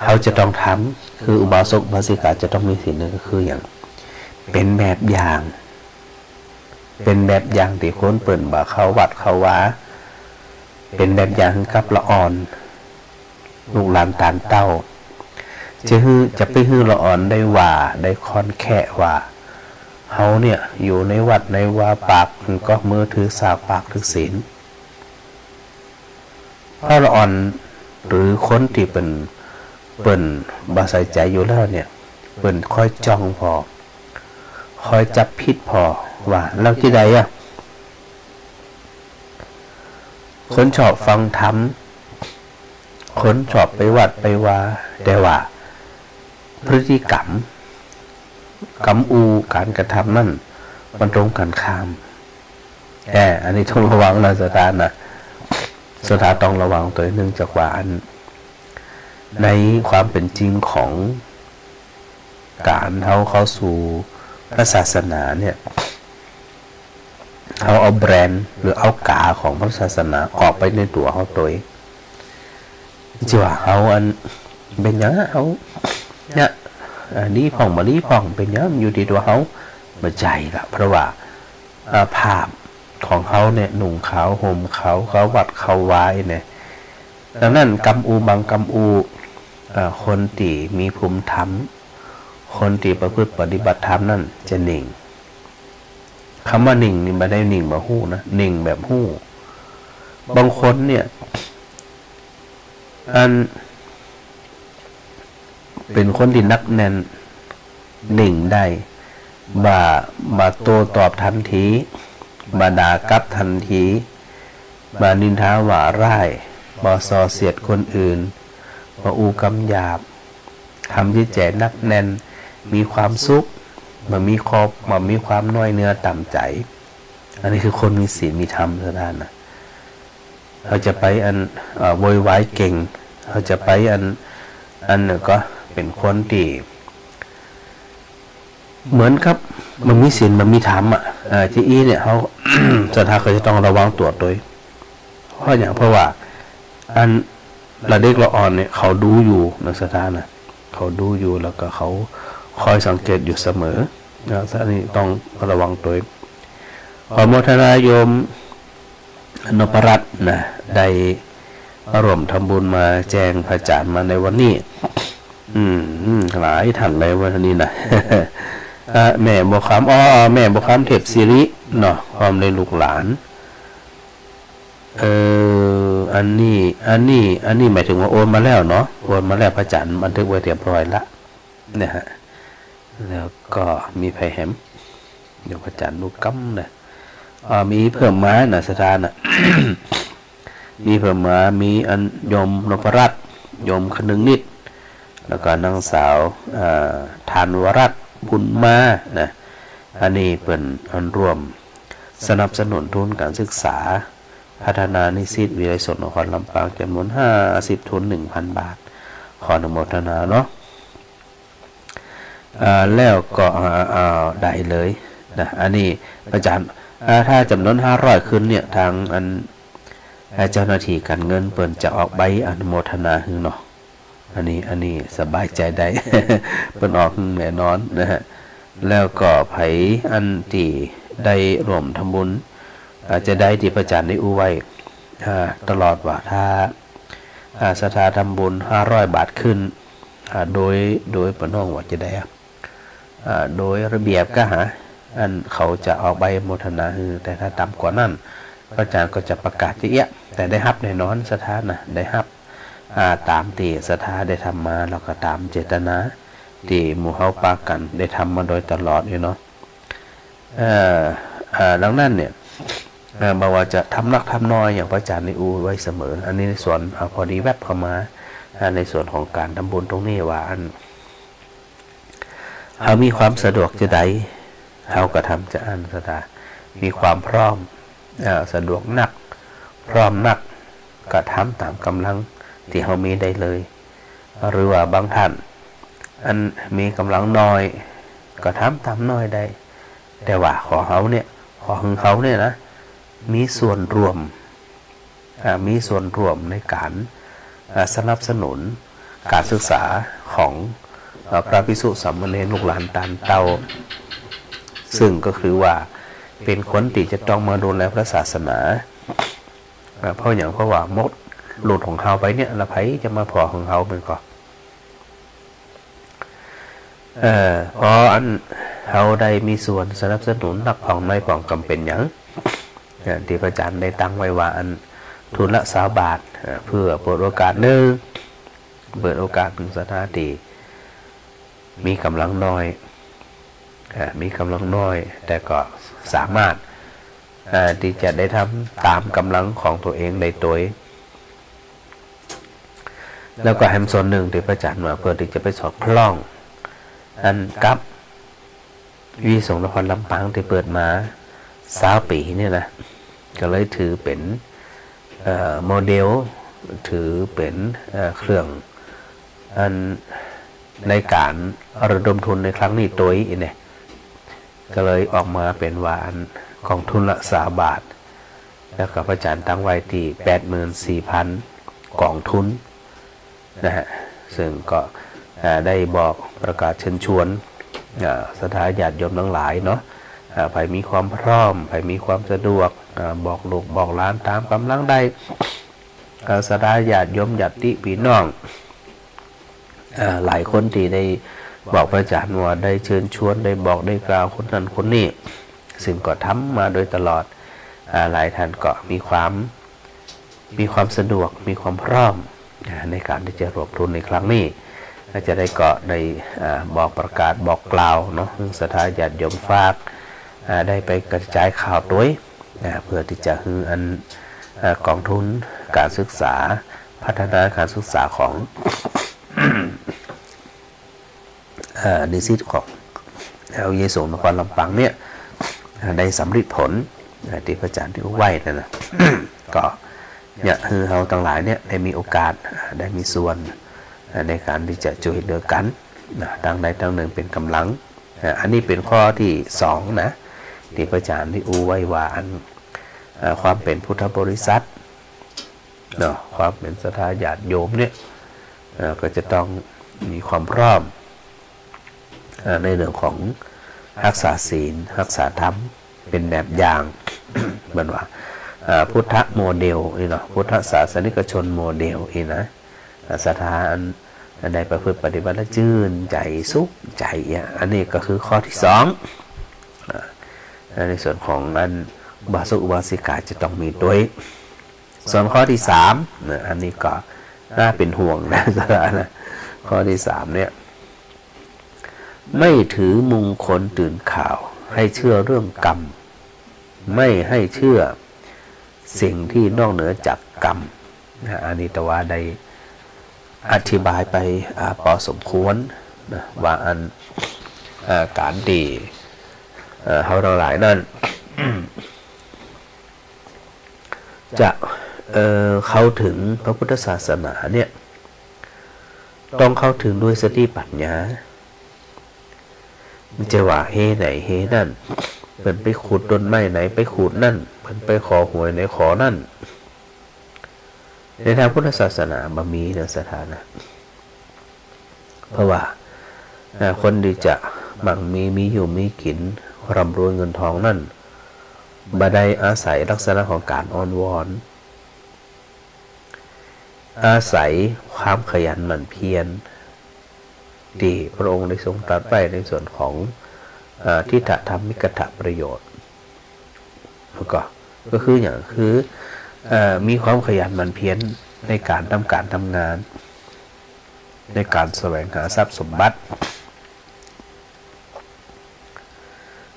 เขาจะต้องทำคืออุบาสกอุบาสิกาจะต้องมีศีลนั่นก็คืออย่างเป็นแบบอย่างที่คนเปิ่นบ่าเขาวัดเขาวาเป็นแบบอย่างกับละอ่อนลูกหลานตานเต้าจะไปฮื้อละอ่อนได้ว่าได้คอนแค่ว่าเฮาเนี่ยอยู่ในวัดในวาปากก็มือถือสากปากถือศีลเพราะละอ่อนหรือคนที่เปิ่นบ่ใส่ใจอยู่แล้วเนี่ยเปิ่นค่อยจ้องพอคอยจับผิดพอว่าแล้วที่ใดอ่ะคนชอบฟังธรรมคนชอบไปวัดไปว่าแต่ว่าพฤติกรรมการกระทำนั่นมันตรงกันข้ามอันนี้ต้องระวังนะสถานนะสถานต้องระวังตัวนึงจากว่าอันในความเป็นจริงของการเข้าสู่พระศาสนาเนี่ยเขาเอาแบรนด์หรือเอากาของพระศาสนาออกไปในตัวเขาตัวเองจีว่าเขาอันเป็นอย่างเขาเนี่ยดีผ่องมาดีผ่องเป็นอย่างอยู่ที่ตัวเขามาใจละเพราะว่าภาพของเขาเนี่ยหนุ่งขาวห่มเขาวัดเขาไว้เนี่ยดังนั้นกำอูบางกำอูคนที่มีภูมิธรรมคนที่ประพฤติปฏิบัติธรรมนั่นจะนิ่งคำว่านิ่งนี่ไม่ได้นิ่งแบบหู้นะนิ่งแบบหู้บางคนเนี่ยอันเป็นคนที่นักแน่นนิ่งได้มาโต้ตอบทันทีมาด่ากลับทันทีมานินทาว่าร้ายมาส่อเสียดคนอื่นมาอูกำหยาบทำที่แจนักแน่นมีความสุขมันมีความน้อยเนื้อต่ำใจอันนี้คือคนมีศีลมีธรรมซะด้านนะเราจะไปโวยวายเก่งเราจะไปอันเนี่ยก็เป็นคนที่เหมือนครับมันมีศีลมันมีธรรมที่เนี่ยเขา สถาเขาจะต้องระวังตัวด้วยเพราะว่าอันละเด็กละอ่อนเนี่ยเขาดูอยู่ในสถานะเขาดูอยู่แล้วก็เขาคอยสังเกตอยู่เสมอท่านนี้ต้องระวังตัวขอโมทนาโยมนพรัตน์นะได้ร่วมทำบุญมาแจ้งพระอาจารย์มาในวันนี้หลายท่านเลยวันนี้นะ แม่บกคำแม่บกคำเทพศิริเนาะพร้อมในลูกหลานอันนี้หมายถึงว่าโอนมาแล้วเนาะโอนมาแล้วพระอาจารย์บันทึกไว้เรียบร้อยละเนี่ยฮะแล้วก็มีไผ่แหมเดี๋ยวพระอาจารย์ลูกกั้มนะมีเพิ่มมานะสถานนะ มีเพิ่มมามีอันยมนพรัตน์ยมคนึงนิดแล้วก็นางสาวทานวรัตน์บุญมานะอันนี้เป็นอันร่วมสนับสนุนทุนการศึกษาพัฒนานิสิตวิทยาลัยสดนครลำปางจำนวน50 ทุน 1,000 บาทขออนุโมทนาเนาะแล้วก็ได้เลยนะอันนี้อาจารย์ถ้าจำนวน500ขึ้นเนี่ยทางเจ้าหน้าที่การเงินเปิ่นจะออกใบอนุโมทนาหึงเนาะอันนี้สบายใจได้ เปิ่นออกแน่นอนนะฮะแล้วก็ไผอันที่ได้ร่วมทำบุญจะได้ที่พระอาจารย์ได้อู้ไว้ตลอดว่าถ้าศรัทธาทำบุญ500 บาทขึ้นโดยปน้องว่าจะได้โดยระเบียบก็อันเขาจะออกใบโมทนาแต่ถ้าต่ำกว่านั้นพระอาจารย์ก็จะประกาศที่แต่ได้ฮับแน่นอนศรัทธานะได้ฮับตามที่ศรัทธาได้ทำมาแล้วก็ตามเจตนาที่หมู่เฮาปากันได้ทำมาโดยตลอดอยู่เนาะดังนั้นเนี่ยบอกว่าจะทำนักทำน้อยอย่างพระอาจารย์ได้อู้ไว้เสมออันนี้ในส่วนพอดีแวบเข้ามาในส่วนของการทำบุญตรงนี้ว่าเขามีความสะดวกจะได้เขาก็ทำจะศรัทธามีความพร้อมสะดวกนักพร้อมนักก็ทำตามกำลังที่เขามีได้เลยหรือว่าบางท่านอันมีกำลังน้อยก็ทำตามน้อยได้แต่ว่าขอเขาเนี่ยนะมีส่วนร่วมในการสนับสนุน การศึกษาของพระภิกษุสามเณรลูกหลานตานเต้าซึ่งก็คือว่าเป็นคนที่จะต้องมาดูแลพระศาสนาเพราะอย่างเพราะว่ามดหลุดของเขาไปเนี่ยละไผจะมาพอของเขาเป็นก่อนพออันเขาได้มีส่วนสนับสนุนนักผ่องในผ่องกำเป็นอย่างที่พระอาจารย์ได้ตั้งไว้ว่าอันทุนละ20 บาทเพื่อเปิดโอกาสหนึ่งเปิดโอกาสถึงสถานที่มีกำลังน้อยแต่ก็สามารถที่จะได้ทำตามกำลังของตัวเองในตัวแล้วก็แฮมส่วนหนึ่งที่พระอาจารย์มาเพื่อที่จะไปสอดคล้องอันกับวิสงนครลำปางที่เปิดมา20 ปีเนี่ยนะก็เลยถือเป็นโมเดลถือเป็นเครื่องอันในการระดมทุนในครั้งนี้ตัวเนี่ยก็เลยออกมาเป็นวานกองทุนละ20 บาทแล้วก็พระอาจารย์ตั้งไว้ที่ 84,000 กองทุนนะฮะซึ่งก็ได้บอกประกาศเชิญชวนสถาญาติโยมทั้งหลายเนาะใครมีความพร้อมใครมีความสะดวกบอกลูกบอกหลานตามกำลังได้สถาญาติโยมญาติพี่น้องหลายคนที่ได้บอกพระอาจารย์ว่าได้เชิญชวนได้บอกได้กล่าวคนนั้นคนนี้ซึ่งก็ทำมาโดยตลอดหลายท่านก็มีความสะดวกมีความพร้อมในการที่จะรวบทุนในครั้งนี้จะได้ก็ได้บอกประกาศบอกกล่าวเนาะสถาญาติโยมฝากได้ไปกระจายข่าวด้วยเพื่อที่จะให้อันกองทุนการศึกษาพัฒนาการศึกษาของนิสิตของเอาเยสงนครลำปางเนี่ยได้สำเร็จผลที่พระอาจารย์ที่ไหวนั่นนะ ก็เนี่ยคือเราทั้งหลายเนี่ยได้มีโอกาสได้มีส่วนในการที่จะช่วยเหลือกันทางใดทางหนึ่งเป็นกำลังอันนี้เป็นข้อที่2นะที่พระอาจารย์ที่ไว้ว่าอันความเป็นพุทธบริษัทเนาะความเป็นสถาญาติโยมเนี่ยก็จะต้องมีความพร้อมในเรื่องของรักษาศีลรักษาธรรมเป็นแบบอย่าง เหมือนว่าพุทธโมเดลนี่เนาะพุทธศาสนิกชนโมเดลนี่นะสถานใดประพฤติปฏิบัติและชื่นใจสุขใจอันนี้ก็คือข้อที่2ในส่วนของอันอุบาสกอุบาสิกาจะต้องมีด้วยส่วนข้อที่3อันนี้ก็น่าเป็นห่วงนะข้อที่3เนี่ยไม่ถือมงคลตื่นข่าวให้เชื่อเรื่องกรรมไม่ให้เชื่อสิ่งที่นอกเหนือจากกรรมอันนี้แต่ว่าได้อธิบายไปพอสมควรนะว่าอันการดีเขาทั้งหลายนั่น จะเข้าถึงพระพุทธศาสนาเนี่ยต้องเข้าถึงด้วยสติปัญญามันจะว่าเฮไหนเฮนั่นเพิ่นไปขุดต้นไม้ไหนไปขุดนั่นเพิ่นไปขอหวยไหนขอนั่นในทางพุทธศาสนาบ่มีนะสถานะเพราะว่าคนที่จะมั่งมีอยู่มีกินร่ำรวยเงินทองนั่นบ่ได้อาศัยลักษณะของการอ้อนวอนอาศัยความขยันหมั่นเพียรที่พระองค์ได้ทรงตรัสไว้ในส่วนของทิฏฐธรรมิกถประโยชน์ก็คืออย่างคือมีความขยันหมั่นเพียรในการทำงานในการแสวงหาทรัพย์สมบัติ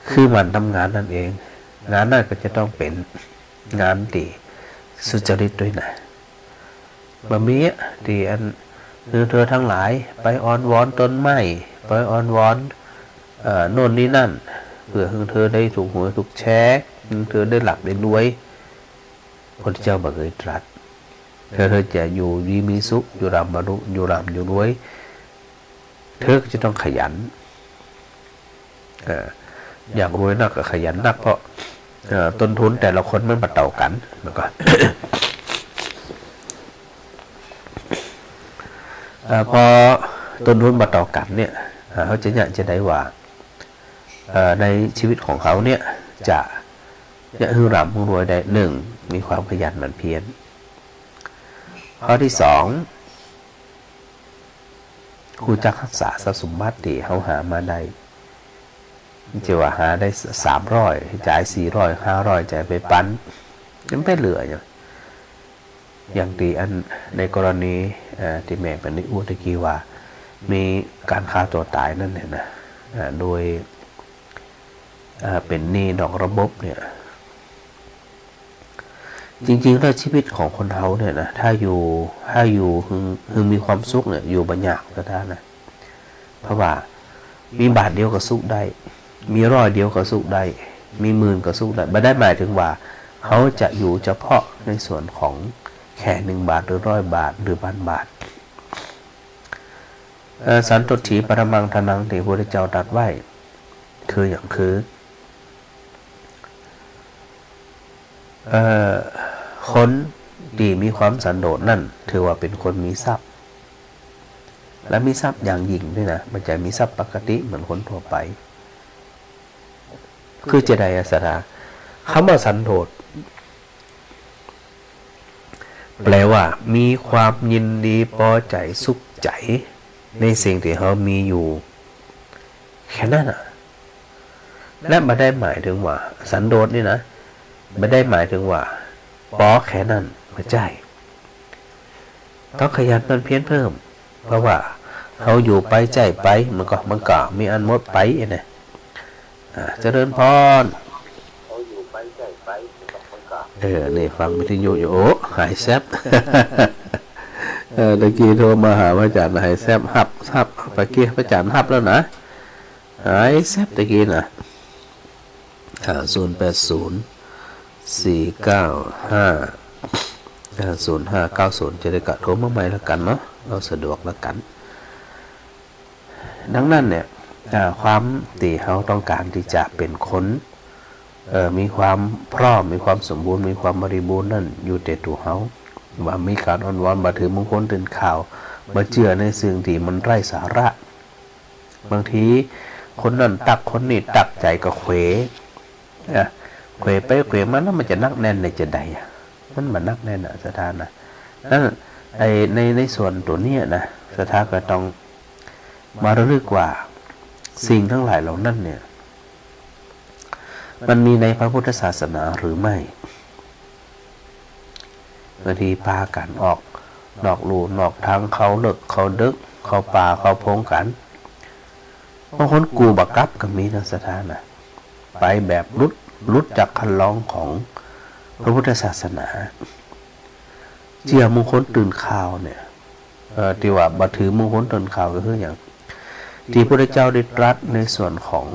คือมันทำงานนั่นเองงานนั้นก็จะต้องเป็นงานที่สุจริตด้วยนะบะมีที่อันคือเธอทั้งหลายไปอ้อนวอนต้นไม้ไปอ้อนวอนโน่นนี่นั่นเพื่อให้เธอได้ถูกหวยถูกแชร์เธอได้หลับได้รวยพระเจ้าบอกเคยตรัสเธอจะอยู่ดีมีสุขอยู่ร่ำอยู่รวยเธอก็จะต้องขยันอยากรวยนักก็ขยันนักเพราะต้นทุนแต่ละคนมันมาเต่ากันแล้วก็ พอต้นทุนมาต่อกันเนี่ยเขาจะได้ว่าในชีวิตของเขาเนี่ยจะฮือร่ำฮือรวยได้หนึ่งมีความขยันหมั่นเพียรข้อที่สองครูจักรักษาทรัพย์สมบัติที่เขาหามาได้จะว่าหาได้300จ่าย400 500จ่ายไปปันยังไม่เหลืออย่างตีอันในกรณีที่แม่เป็นนิอุตะกี้ว่ามีการฆ่าตัวตายนั่นเนี่ยนะโดยเป็นหนี้นอกระบบเนี่ยจริงๆแล้วชีวิตของคนเขาเนี่ยนะถ้าอยู่คือมีความสุขเนี่ยอยู่บรรยากก็ได้นะเพราะว่ามีบาทเดียวก็สุขได้มี100เดียวก็สุขได้มี10,000ก็สุขได้ไม่ได้หมายถึงว่าเขาจะอยู่เฉพาะในส่วนของแค่1 บาทหรือ100 บาทหรือ1,000 บาทสันตุถีปรมังทนังที่พระพุทธเจ้าตรัสไว้คืออย่างคือคนที่มีความสันโดษนั่นถือว่าเป็นคนมีทรัพย์และมีทรัพย์อย่างยิ่งด้วยนะมันจะมีทรัพย์ปกติเหมือนคนทั่วไปคือจะได้อาสาคำว่าสันโดษแปลว่ามีความยินดีพอใจสุขใจในสิ่งที่เขามีอยู่แค่นั้นอ่ะและไม่ได้หมายถึงว่าสันโดษนี่นะไม่ได้หมายถึงว่าปอแค่นั้นไม่ใช่ต้องขยันมันเพี้ยนเพิ่มเพราะว่าเขาอยู่ไปใจไปมันก็มีอันหมดไปเนี่ยเจริญพรนี่ฟังวิทยุอยู่โอ้หายแซบตะกี้โทรมาหาพระอาจารย์หายแซบหับไปเกี่ยพระอาจารย์หับแล้วนะหายแซบตะกี้นะ080-495-0590จะได้กะโทรมาใหม่แล้วกันเนาะเราสะดวกแล้วกันดังนั้นเนี่ยความที่เขาต้องการที่จะเป็นคนมีความพร้อมมีความสมบูรณ์มีความบริบูรณ์นั่นอยู่แต่ตัวเขาว่ามีการอ่อนวอนมาถือมงคลตื่นข่าวมาเชื่อในสิ่งที่มันไร้สาระบางทีคนนั้นตักคนนี้ตักใจก็เขวไปเขวมาแล้วมันจะนักแน่นในจะใดมันนักแน่นสถานะนั่นในส่วนตัวนี้นะสถาก็ต้องมาระลึกว่าสิ่งทั้งหลายเหล่านั้นเนี่ยมันมีในพระพุทธศาสนาหรือไม่บางทีพากันออกนอกลู่นอกทางเขาเลิกเขาดึกเขาป่าเขาพงกันบางคนกูบักกับก็มีนะสถานะไปแบบรุดจากคันลองของพระพุทธศาสนาเจียมงคลตื่นข่าวเนี่ยที่ว่าบัถือมงคลตื่นข่าวก็คืออย่างที่พระพุทธเจ้าได้ตรัสในส่วนของ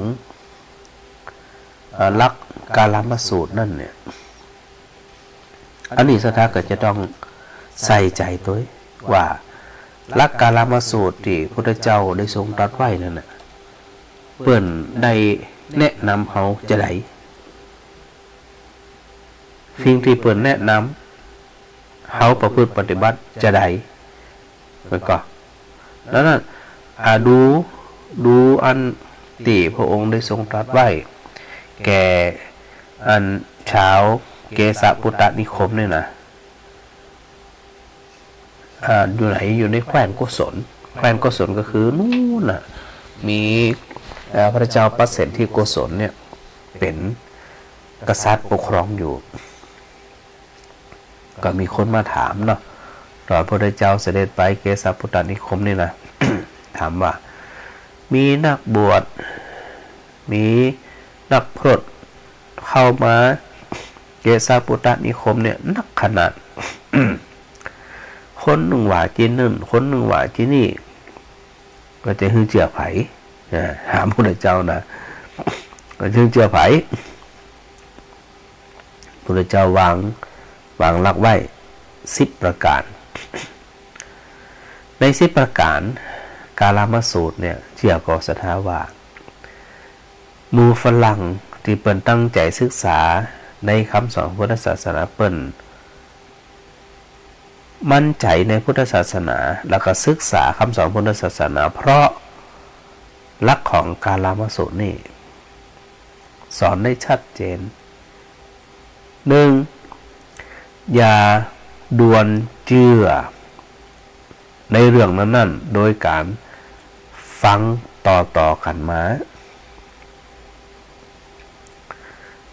ลักกาลามสูตรนั่นเนี่ยอันนี้สถาก็จะต้องใส่ใจตัวว่าลักกาลามสูตรที่พระพุทธเจ้าได้ทรงตรัสไว้นั่นน่ะเปิ้นได้แนะนำเขาจะได้สิ่งที่เปิ้นแนะนำเขาประพฤติปฏิบัติจะได้มันก็แล้วนั่นดูอันที่พระองค์ได้ทรงตรัสไว้แก่อันชาวเกสปุตตนิคมเนี่ยนะอยู่ไหนอยู่ในแคว้นโกศลก็คือนู่นน่ะมีพระเจ้าปัสเสนที่โกศลเนี่ยเป็นกษัตริย์ปกครองอยู่ก็มีคนมาถามเนาะตอนพระเจ้าเสด็จไปเกสปุตตนิคมนี่นะ ถามว่ามีนักบวชมีนักพรตเข้ามาเกสปุตตนิคมเนี่ยนักขนาด คนหนึ่งว่าจีนนั่นคนหนึ่งว่าจีนี่ก็จะหึงเจือไผ่ถามพระเจ้านะก็หึงเจือไผ่พระเจ้าวางหลักไว้10 ประการใน10 ประการกาลามสูตรเนี่ยเชื่อก็สถาว่าหมู่ฝรั่งที่เปิ้นตั้งใจศึกษาในคำสอนพุทธศาสนาเปิ้น มั่นใจในพุทธศาสนาแล้วก็ศึกษาคำสอนพุทธศาสนาเพราะหลักของกาลามสูตรนี่สอนได้ชัดเจนหนึ่งอย่าด่วนเชื่อในเรื่องนั้นๆโดยการฟังต่อกันมา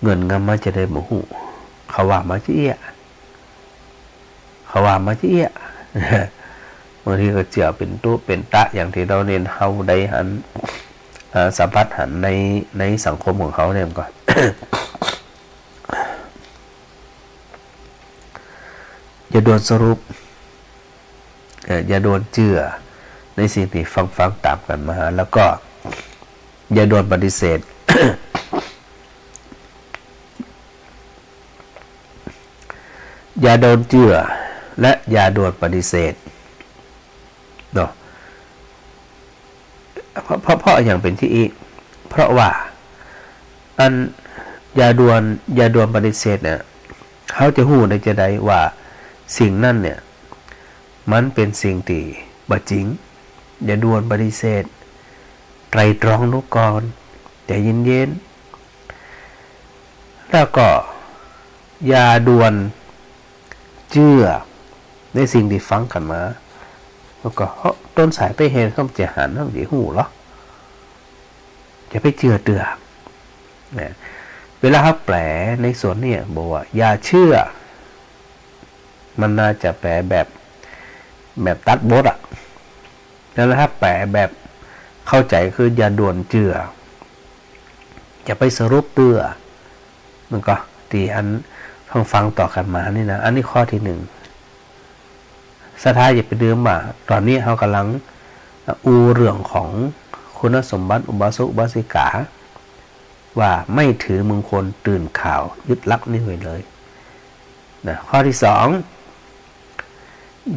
เงินงำมาจะได้หมูหูเขาว่ามาจะเอี้ยบางทีก็เจียวเป็นตู้เป็นตะอย่างที่เราเน้นเฮาได้หันสัมผัสหันในสังคมของเขาเนี่ยก่อน อย่าโดนสรุปอย่าโดนเชื่อในสิ่งที่ฟังตามกันมาแล้วก็อย่าโดนปฏิเสธ อย่าโดนเชื่อและอย่าโดนปฏิเสธเนาะเพราะอย่างเป็นที่อีกเพราะว่าอันอย่าด่วนปฏิเสธเนี่ยเขาจะหู้ในจะได้ว่าสิ่งนั่นเนี่ยมันเป็นสิ่งที่บ่จริงอย่าด่วนปฏิเสธไตรตรองดูก่อนใจเย็นๆแล้วก็อย่าด่วนเชื่อในสิ่งที่ฟังกันมาแล้วก็ต้นสายไปเห็นต้องจะหันต้องจะหูหรอจะไปเชื่อเตือเนี่ยเวลาเขาแปลในส่วนเนี่ยบอกว่าอย่าเชื่อมันน่าจะแปลแบบตัดบทอ่ะแล้วถ้าแปลแบบเข้าใจคืออย่าด่วนเชื่ออย่าไปสรุปเตือมันก็ตีอันฟังต่อกันมานี่นะอันนี้ข้อที่หนึ่งสถาอย่าไปลืมว่าตอนนี้เขากำลังเรื่องของคุณสมบัติอุบาสกอุบาสิกาว่าไม่ถือมงคลตื่นข่าวยึดลักนี่ไว้เลยนะข้อที่สอง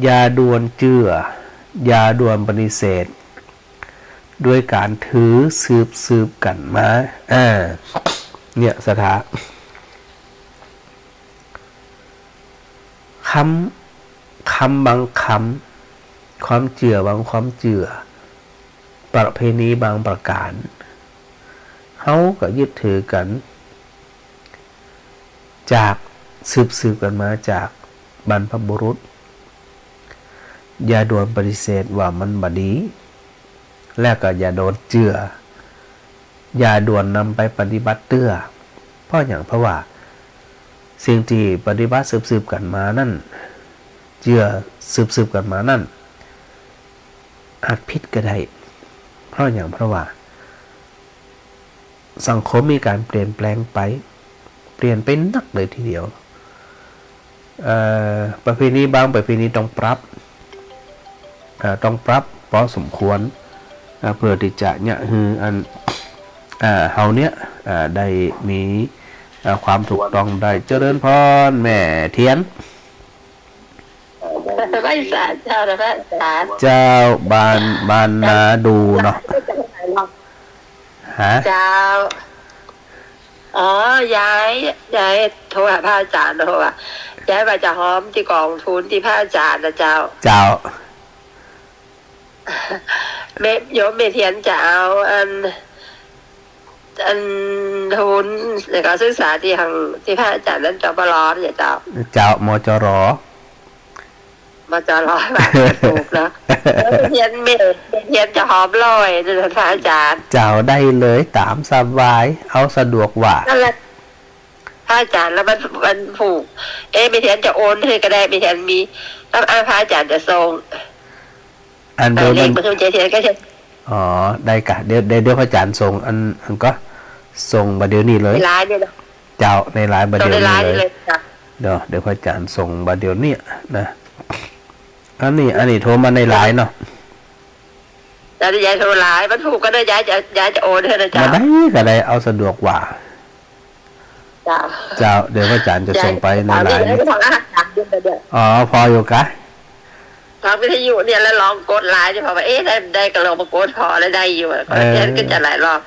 อย่าด่วนเชื่ออย่าด่วนปฏิเสธด้วยการถือสืบกันมาเนี่ยสถาคำบางคำความเชื่อบางความเชื่อประเพณีบางประการเขาก็ยึดถือกันจากสืบกันมาจากบรรพบุรุษอย่าโดนปฏิเสธว่ามันบดีและก็อย่าโดนเชื่ออย่าด่วนนำไปปฏิบัติเตื้อเพราะว่าสิ่งที่ปฏิบัติสืบกันมานั่นเชื่อสืบกันมานั่นอาจผิดก็ได้เพราะว่าสังคมมีการเปลี่ยนแปลงไปเปลี่ยนเป็นนักเลยทีเดียวประเพณีบางประเพณีต้องปรับพอสมควรเพื่อที่จะเนี่ยคือเฮาเนี่ยได้มีความถูกต้องได้เจริญพรแม่เทียนไม่สารเจ้านะพระอาจารย์เจ้าบานนาดูเนาะฮะเจ้ายายโทรหาพระอาจารย์โทรอ่ะยายว่าจะหอมที่กองทุนที่พระอาจารย์นะเจ้าโยมเมเทียนจะเอาอันทุนในการศึกษาที่พระอาจารย์นั้นจบปรเนี่ยเจ้ามจรมาจะร้อยบาทถูกนะเทียนจะหอมลอยนะพระอาจารย์เจ้าได้เลยตามสบายเอาสะดวกว่านั่นแหละพระอาจารย์แล้วมันผูกเมเทียนจะโอนให้ก็ได้เมเทียนมีแล้วพระอาจารย์จะส่งอันเดียวมันเทียนก็จะได้กะเดี๋ยวพระอาจารย์ส่งอันก็ส่งบัดเดี๋ยวนี้เลยในไลน์เนี่ยเจ้าในไลน์บัดเดี๋ยวนี้เลยเดี๋ยวพระอาจารย์ส่งบัดเดี๋ยวนี้นะอันนี้โทรมาในไลน์เนาะแต่ยายโทรไลน์มันถูกก็ได้ยายจะโอนให้นะจ๊ะมาได้ก็ได้เอาสะดวกกว่าเจ้าเดี๋ยวพระอาจารย์จะส่งไปในไลน์พออยู่กะทางวิทยุเนี่ยแล้วลองกดไลน์จะพอว่าได้ก็ลองมากดพอแล้วได้อยู่ก็จะหลายรอบ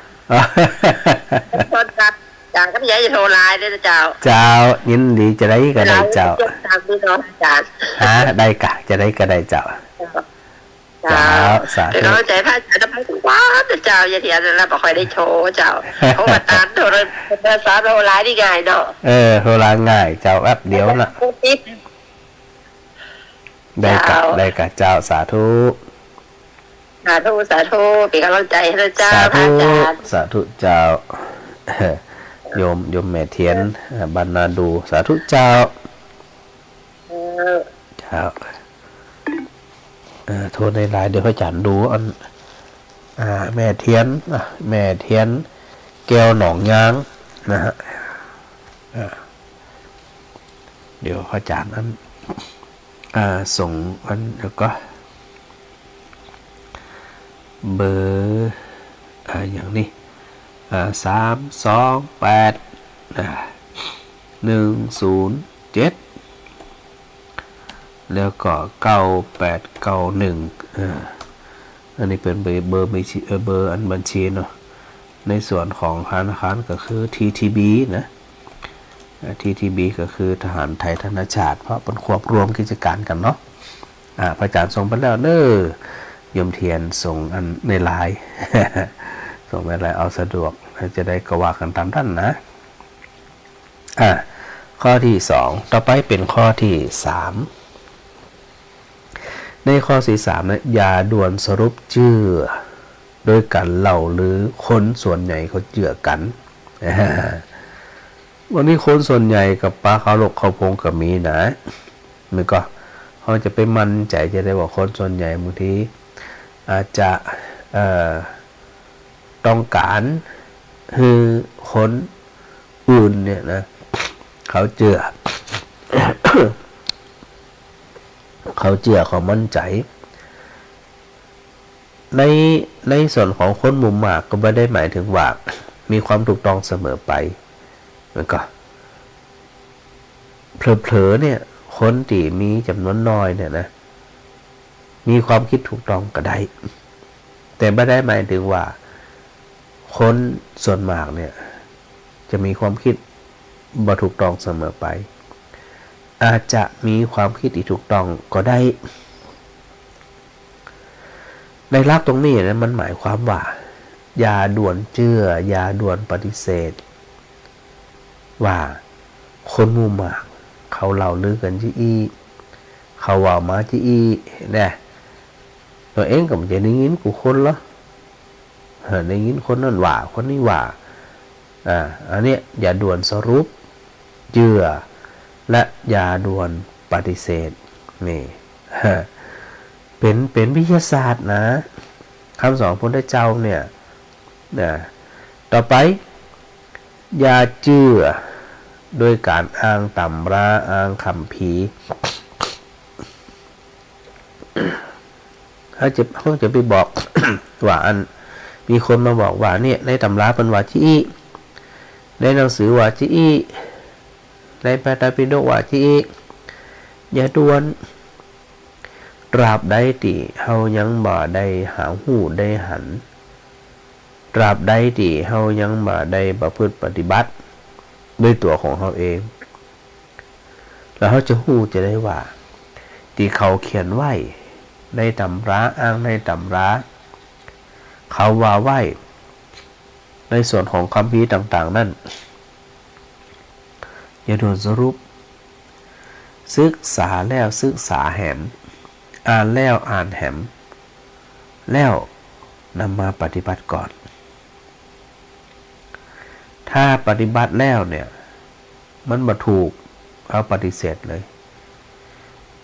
จารย์ก็ย้ายจะโทรไลน์ด้วยนะเจ้า เจ้ายินดีจะได้ก็ได้เจ้า ตามพี่น้องอาจารย์ ฮะได้กะจะได้ก็ได้เจ้า เจ้า สาธุ เป็นกำลังใจพระอาจารย์จะไปถึงว่าเจ้าอย่าเถียงนะบ่ค่อยได้โชว์เจ้าเพราะว่าตามโทรสารโทรไลน์นี่ไงเนาะ โทรลาง่ายเจ้าแอปเดียวน่ะได้กะเจ้าสาธุ สาธุเป็นกำลังใจให้นะเจ้า สา พระ ธุ อาจารย์ สาธุเจ้าโยมแม่เทียนบรรณาดูสาธุเจ้าเจ้าโทรในไลน์เดี๋ยวพระอาจารย์ดูอันแม่เทียนแม่เทียนแก้วหนองยางนะฮะเดี๋ยวพระอาจารย์นั้นส่งอันแล้วก็เบอร์อย่างนี้328 107แล้วก็9891อันนี้เป็นเบอร์อันบัญชีเนาะในส่วนของธนาคารก็คือ TTB นะ TTB ก็คือทหารไทยธนชาติเพราะเป็นควบรวมกิจการกันเนาะพระอาจารย์ส่งไปแล้วเด้อยมเทียนส่งอันในไลน์ ส่งในไลน์เอาสะดวกจะได้กว่ากันตามท่านนะข้อที่2ต่อไปเป็นข้อที่3ในข้อที่3นะอย่าด่วนสรุปเชื่อโดยการเล่าหรือคนส่วนใหญ่เขาเชื่อกันวันนี้คนส่วนใหญ่กับป้าเขาลกเขาพงกับมีนะมันก็เขาจะไปมั่นใจจะได้ว่าคนส่วนใหญ่บางทีอาจจะต้องการคือคนอื่นเนี่ยนะเขาเชื่อ เขามั่นใจในส่วนของคนมุมมากก็ไม่ได้หมายถึงว่ามีความถูกต้องเสมอไปมันก็เผลอๆเนี่ยคนที่มีจำนวนน้อยเนี่ยนะมีความคิดถูกต้องก็ได้แต่ไม่ได้หมายถึงว่าคนส่วนมากเนี่ยจะมีความคิดบ่ถูกต้องเสมอไปอาจจะมีความคิดที่ถูกต้องก็ได้ในหลักตรงนี้นะมันหมายความว่าอย่าด่วนเชื่ออย่าด่วนปฏิเสธว่าคนหมู่มากเขาเล่าลือกันจี้เขาว่ามาจี้เนี่ยตัวเองก็มันจะได้ยินกูคนเหรอได้ยินคนนั่นว่าคนนี้ว่าอันนี้อย่าด่วนสรุปเชื่อและอย่าด่วนปฏิเสธนี่เป็นวิทยาศาสตร์นะคำสอนพระพุทธเจ้าเนี่ยต่อไปอย่าเชื่อโดยการอ้างตำราอ้างคำพีเขาจะไปบอก ว่าอันมีคนมาบอกว่าเนี่ยในตำราเป็นว่าจี้ในหนังสือว่าจี้ในพระไตรปิฎกว่าจี้อย่าด่วนตราบใดที่เฮายังบ่ได้หาหูได้หันตราบใดที่เฮายังบ่ได้ประพฤติปฏิบัติด้วยตัวของเฮาเองแล้วเฮาจะหูจะได้ว่าที่เขาเขียนไว้ในตำราอ้างในตำราเขาว่าไว้ในส่วนของคัมภีร์ต่างๆนั่นอย่าด่วนสรุปศึกษาแล้วศึกษาแหมอ่านแล้วอ่านแหมแล้วนำมาปฏิบัติก่อนถ้าปฏิบัติแล้วเนี่ยมันบ่ถูกเอาปฏิเสธเลย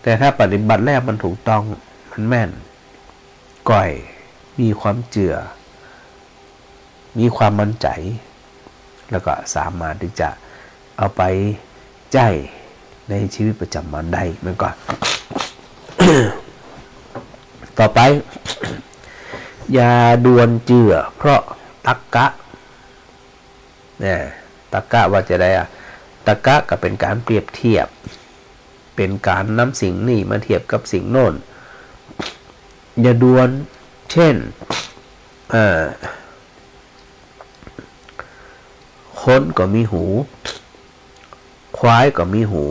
แต่ถ้าปฏิบัติแล้วมันถูกต้องมันแม่นก่อยมีความเชื่อมีความมั่นใจแล้วก็สามารถที่จะเอาไปใช้ในชีวิตประจำวันได้มันก็ ต่อไป อย่าด่วนเชื่อเพราะตักกะเนี่ยตักกะว่าจะได้ตักกะก็เป็นการเปรียบเทียบเป็นการนำสิ่งนี้มาเทียบกับสิ่งโน้นอย่าด่วนเช่น คนก็มีหูควายก็มีหู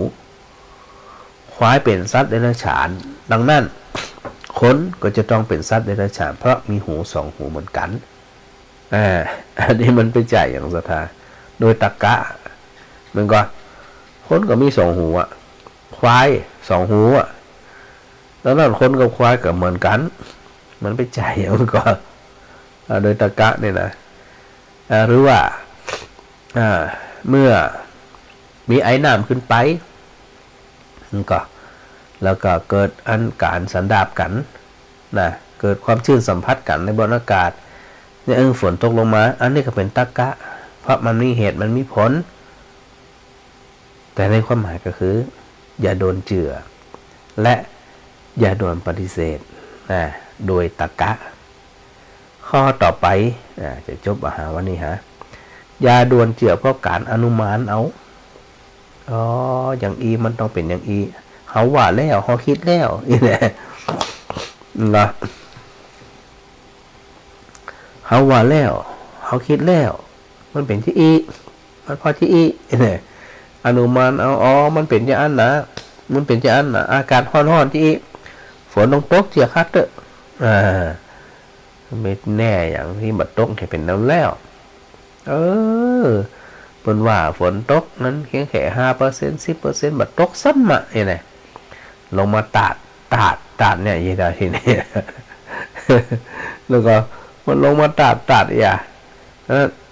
ควายเป็นสัตว์เดรัจฉานดังนั้นคนก็จะต้องเป็นสัตว์เดรัจฉานเพราะมีหูสองหูเหมือนกันอันนี้มันไปใจอย่างศรัทธาโดยตรรกะมันก็คนก็มีสองหูอ่ะควายสองหูอ่ะแล้วนั่นคนกับควายก็เหมือนกันมันไปใจอย่างมันก็โดยตรรกะเนี่ยนะหรือว่าเมื่อมีไอ้น้ำขึ้นไปมันก็แล้วก็เกิดอันการสันดาบกันนะเกิดความชื้นสัมผัสกันในบนอากาศเนี่ยฝนตกลงมาอันนี้ก็เป็นตรรกะเพราะมันมีเหตุมันมีผลแต่ในความหมายก็คืออย่าโดนเจือและอย่าโดนปฏิเสธนะโดยตรรกะข้อต่อไปจะจบวันนี้อย่าโดนเจือเพราะการอนุมานเอาอย่างอีมันต้องเป็นอย่างอีเขาว่าแล้วเขาคิดแล้วนี่แหละนะเขาว่าแล้วเขาคิดแล้วมันเป็นที่อีมันพอที่อีนี่อนุมานเอามันเป็นอย่างนั้นนะมันเป็นอย่างนั้นนะอากาศร้อนๆที่อีฝนต้องตกเจียคัดเด้อไม่แน่อย่างที่บัดตกให้เป็นแล้วเป็นว่าฝนตกนั้นเพียงแค่ 5% 10% บัดตกซ้ำเนี่ยลงมาตาดเนี่ยยี่ได้ทีนี้แล้วก็มันลงมาตาด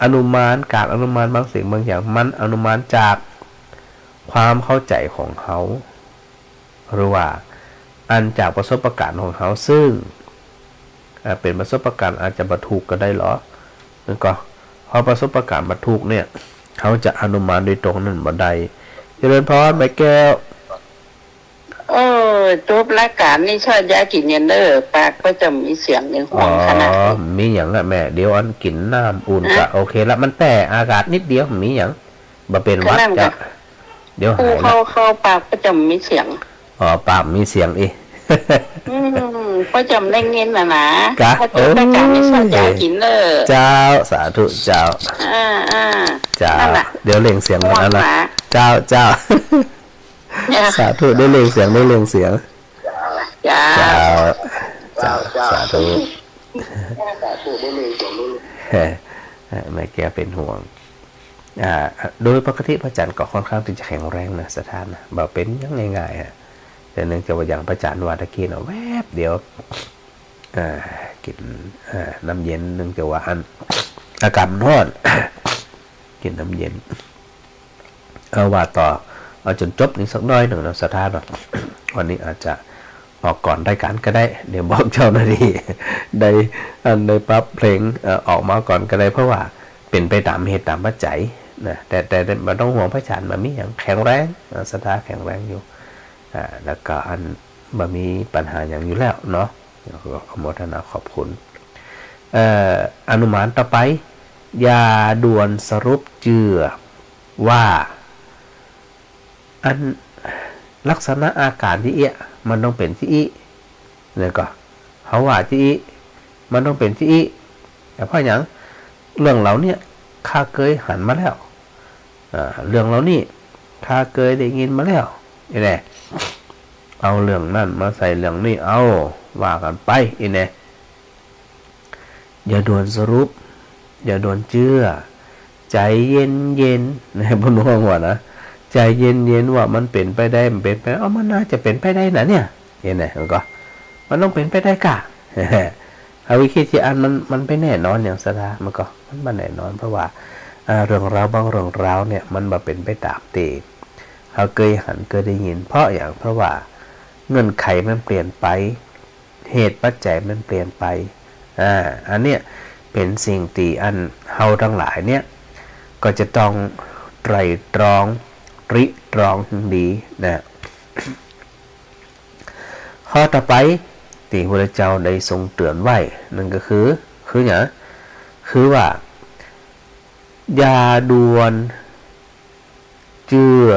อนุมานการอนุมานบางสิ่งบางอย่างมันอนุมานจากความเข้าใจของเขาหรือว่าอันจากประสบการณ์ของเขาซึ่งเป็นประสบการณ์อาจจะบัถูกก็ได้หรอแล้วก็พอประสบการณ์บัถูกเนี่ยเขาจะอนุมานโดยตรงนั้นบ่ได้เจริญพรแม่แก้วจบรายการนี่ชอบยากินเย็นเด้อปากก็จะมีเสียงในห้องขนาดมีอย่างละแม่เดี๋ยวอันกินน้ำอุ่นก็โอเคละมันแต่อากาศนิดเดียวมีอย่างบ่เป็นวัดจะเดี๋ยวหายเข้าปากก็จะมีเสียงปากมีเสียงอีก็จำได้เงินนะถ้าจบรายการนี่ชอบยากินเด้อเจ้าสาธุเจ้าเจ้าเดี๋ยวเล่งเสียงแล้วนะเจ้าสาธุได้เล่งเสียงจ้าสาธุได้เล่งเสียงไม่แกเป็นห่วงโดยปกติพระจันทร์ก็ค่อนข้างที่จะแข็งแรงนะสถานนะบ่เป็นยังง่ายๆแต่เนื่องจากว่าอย่างพระจันทร์วาตะกี้แวบเดียวกินน้ำเย็นเนื่องจากว่าอากาศร้อนกินน้ำเย็นเอาว่าต่อเอาจนจบนี่สักน้อยหนึ่งนะสถานนะวันนี้อาจจะออกก่อนรายการก็ได้เดี๋ยวบอกเจ้าหน้าที่ได้ปรับเพลงออกมาก่อนก็ได้เพราะว่าเป็นไปตามเหตุตามปัจจัยนะแต่มันต้องห่วงพระจันทร์มันมีอย่างแข็งแรงสถานแข็งแรงอยู่แล้วก็มันมีปัญหาอย่างอยู่แล้วเนาะก็อนุโมทนาขอบคุณอนุมานต่อไปอย่าด่วนสรุปเจือว่าอันลักษณะอาการที่มันต้องเป็นที่เนี่ยก็เขาว่าที่มันต้องเป็นที่แต่เพราะอย่างเรื่องเหล่านี้ข้าเคยหันมาแล้วเรื่องเหล่านี้ข้าเคยได้ยินมาแล้วนี่แหละเอาเรื่องนั่นมาใส่เรื่องนี้เอาว่ากันไปเนี่ยอย่าด่วนสรุปอย่าด่วนเชื่อใจเย็นๆนะบนห้องว่านะใจเย็นๆว่ามันเป็นไปได้มันเป็นไปมันน่าจะเป็นไปได้นะเนี่ยเห็นไหมมันต้องเป็นไปได้กะเอาวิคิดที่มันไปแน่นอนอย่างสดามันแน่นอนเพราะว่าเรื่องราวบางเรื่องราวเนี่ยมันมาเป็นไปตามตีเขาเคยได้ยินเพราะว่าเงื่อนไขมันเปลี่ยนไปเหตุปัจจัยมันเปลี่ยนไปอันเนี้ยเป็นสิ่งที่อันเฮาทั้งหลายเนี่ยก็จะต้องไตร่ตรองดีนะข้อต่อไปที่พระเจ้าได้ทรงเตือนไว้นั่นก็คืออย่างคือว่าอย่าด่วนเชื่อ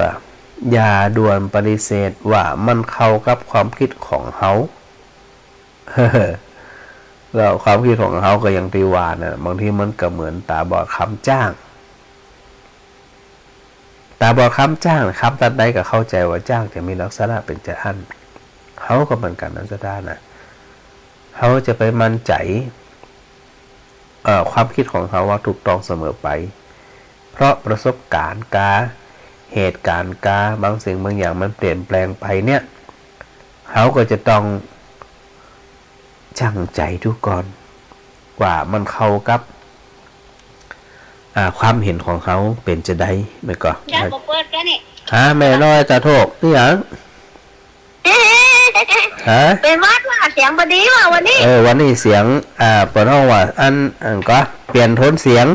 อย่าด่วนปฏิเสธว่ามันเข้ากับความคิดของเขาแล้วความคิดของเขาก็ยังตีวานะบางทีมันก็เหมือนตาบอดคำจ้าง ตาบอดค้ำจ้างครับตัดได้ก็เข้าใจว่าจ้างจะมีลักษณะเป็นจะอันเขาก็เหมือนกันนั้นจะได้นะเขาจะไปมั่นใจความคิดของเขาว่าถูกต้องเสมอไปเพราะประสบการณ์เหตุการณ์บางสิ่งบางอย่างมันเปลี่ยนแปลงไปเนี่ยเขาก็จะต้องชั่งใจทุกก่อนว่ามันเข้ากับความเห็นของเขาเป็นจะได้ไหมก็ยาบ่เปิดกันนี่แม่น้อยตาโทกนี่หยังเป็นวัดว่าเสียงบ่ดีว่าวันนี้วันนี้เสียงเปิดห้องว่าอันก็เปลี่ยนโทนเสียง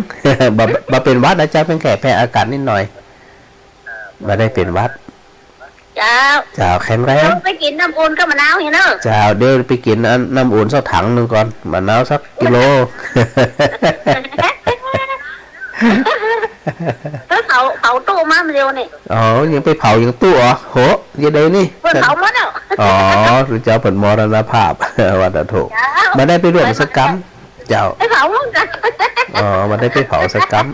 บ่เป็นวัดนะจ๊ะเป็นแค่แพ้อากาศนิดหน่อยบ่ได้เป็นวัดเจ้าแข็งแรงไปกินน้ำอุ่นกับมะนาวเห็นเนอะเจ้าเดี๋ยวไปกินน้ำอุ่นสักถังนึงก่อนมะนาวสักกิโลเผาตู้มาเร็วนี่ยังไปเผายังตู้โหยังไงนี่เผาหมดแล้วหรือเจ้าผลมรณภาพวัดโถมาได้ไปร่วมสักกรรมเจ้าไปเผาหมดกันมาได้ไปเผาสักกรรม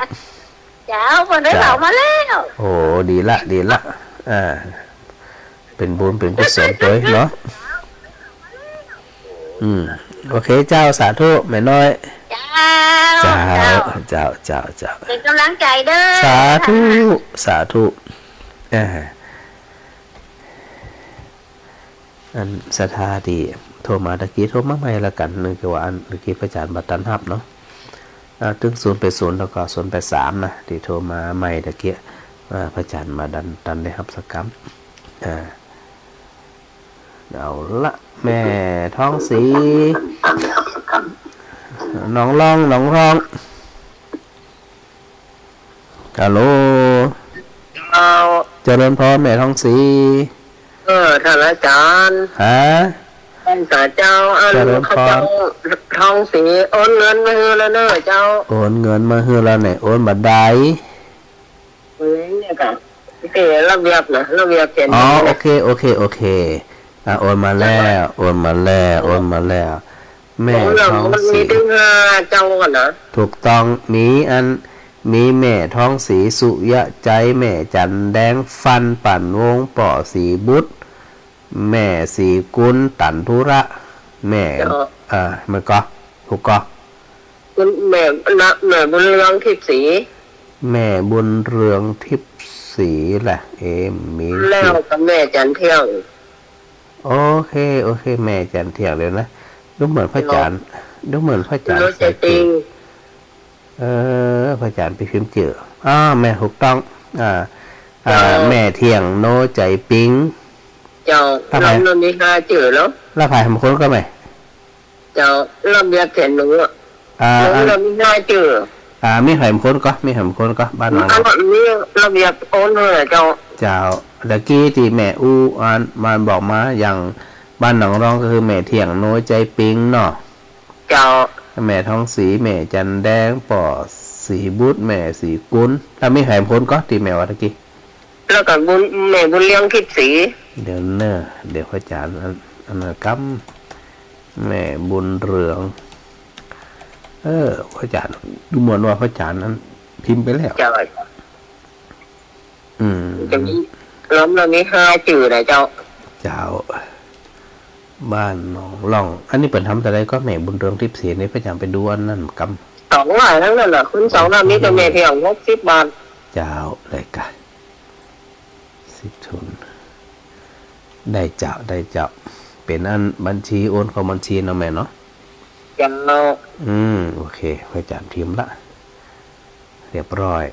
เจ้าคนได้เผามาแล้วโอ้ดีละเป็นบุญเป็นกุศลด้วยเนาะโอเคเจ้าสาธุแม่น้อยเจ้าเป็นกำลังใจเด้อสาธุอันศรัทธาดีโทรมาตะกี้โทรมาใหม่ละกันนึงคือว่าอันตะกี้พระอาจารย์บัตรตันหับเนาะตึง0 ไป 0แล้วก็0 ไป 3นะที่โทรมาใหม่ตะกี้พระอาจารย์มาดันได้รับสักคำเอาละแม่ท้องสีน้องร้องฮัลโหลเจริญพรแม่ท้องสีท่านอาจารย์ท่านสาเจ้าเขาเจ้าท้องสีโอนเงินมาให้แล้วเนอะเจ้าโอนเงินมาให้แล้วเนี่ยโอนบัตรใดเนี่ยค่ะระเบียบเขียนโอเคโอนมาแล้วแม่ท้องสีมีถึง5เจ้ากันนะถูกต้องมีแม่ท้องสีสุยะใจแม่จันแดงฟันปั่นวงป่อสีบุตรแม่สีกุลตันธุระแม่มันก็ถูกก็แม่บุญเรืองทิพย์สีแม่บุญเรืองทิพย์สีแหละมีแล้วกับแม่จันเที่ยงโอเคแม่จันเที่ยงเลยนะดูเหมือนพระจันทร์ใส่ติงพระจันทร์ไปพิมพ์เจอแม่ถูกต้องแม่เที่ยงโนใจปิงเจ้าเรามี5ชื่อแล้วภายทำคนก็ไหมเจ้าระเบียบเขียนหนูเรามี5ชื่อมีหอยมคนก็บ้านน้องนี่ระเบียบโอนเลยเจ้าตะกี้ที่แม่อู้มันบอกมาอย่างบ้านหนองร้องก็คือแม่เที่ยงโน้ยใจปิงเนาะเจ้าแม่ท้องสีแม่จันแดงป่อสีบุตรแม่สีกุลถ้ามีหอยมคนก็ที่แม่ว่าตะกี้แล้วก็แม่บุญเลี้ยงทิพย์สีเดี๋ยวพระอาจารย์อันกำแม่บุญเรืองพระอาจารย์ดูเหมือนว่าพระอาจารย์นั้นพิมพ์ไปแล้วจะมีเรามี5ชื่อนะเจ้าบ้านหนองล่องอันนี้เปิดทำแต่ไรก็แม่บุญเรืองทิพย์สีนี่พระอาจารย์ไปดูอันนั้นกำ2หลายทั้งนั้นแหละคุณ2มีแต่แม่เพียง60 บาทเจ้าได้กัน10 ทุนได้เจ้าเป็นอันบัญชีโอนเข้าบัญชีเนาะแม่เนาะเจ้าโอเคพระอาจารย์พิมพ์ละเรียบร้อย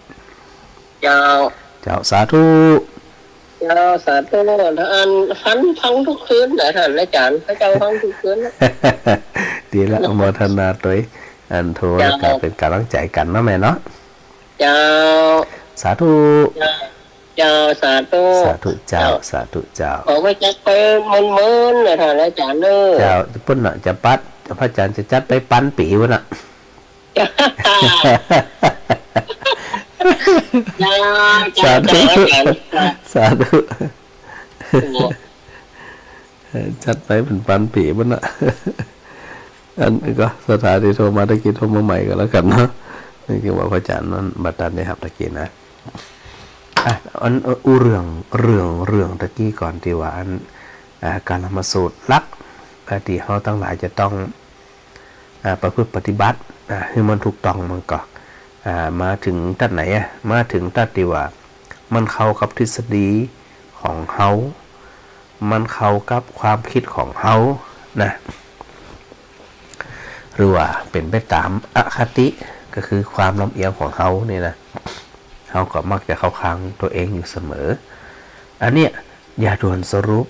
เจ้าสาธุท่านฟังทุกคืนนะท่านอาจารย์พระเจ้าฟังทุกคืนดีละโมทนาตัวอันโทรก็เป็นกำลังใจกันเนาะแม่เนาะเจ้าสาธุสาธุเจ้าขอไว้จัดไปมึนๆนะท่านอาจารย์เด้อเจ้าปุ่นน่ะจะปัดพระอาจารย์จะจัดไปปั้นปีวะน่ะสาธุจัดไปเป็นปั้นปีวะน่ะอันนี้ก็สถานีโทรมาตะกี้โทรมาใหม่ก็แล้วกันเนาะนี่คือว่าพระอาจารย์นั้นบัตรได้ครับตะกี้นะ อันเรื่องตะกี้ก่อนที่ว่าอันการละมาสูตรลักที่เขาทั้งหลายจะต้องประพฤติปฏิบัติให้มันถูกต้องมันก็มาถึงตัดไหนมาถึงตัดที่ว่ามันเข้ากับทฤษฎีของเขามันเข้ากับความคิดของเขานะหรือว่าเป็นไปตามอคติก็คือความลำเอียงของเขาเนี่ยนะเขาก็มักจะเข้าข้างตัวเองอยู่เสมออันเนี้ยอย่าด่วนสรุป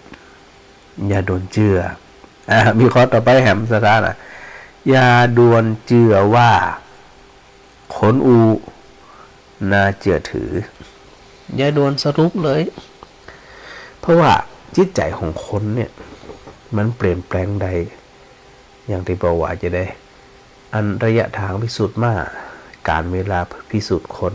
อย่าด่วนเชื่อมีข้อต่อไปแหมสถานะอย่าด่วนเชื่อว่าคนอูน่าเชื่อถืออย่าด่วนสรุปเลยเพราะว่าจิตใจของคนเนี่ยมันเปลี่ยนแปลงใดอย่างที่บอกว่าจะได้อันระยะทางพิสูจน์มากการเวลาพิสูจน์คน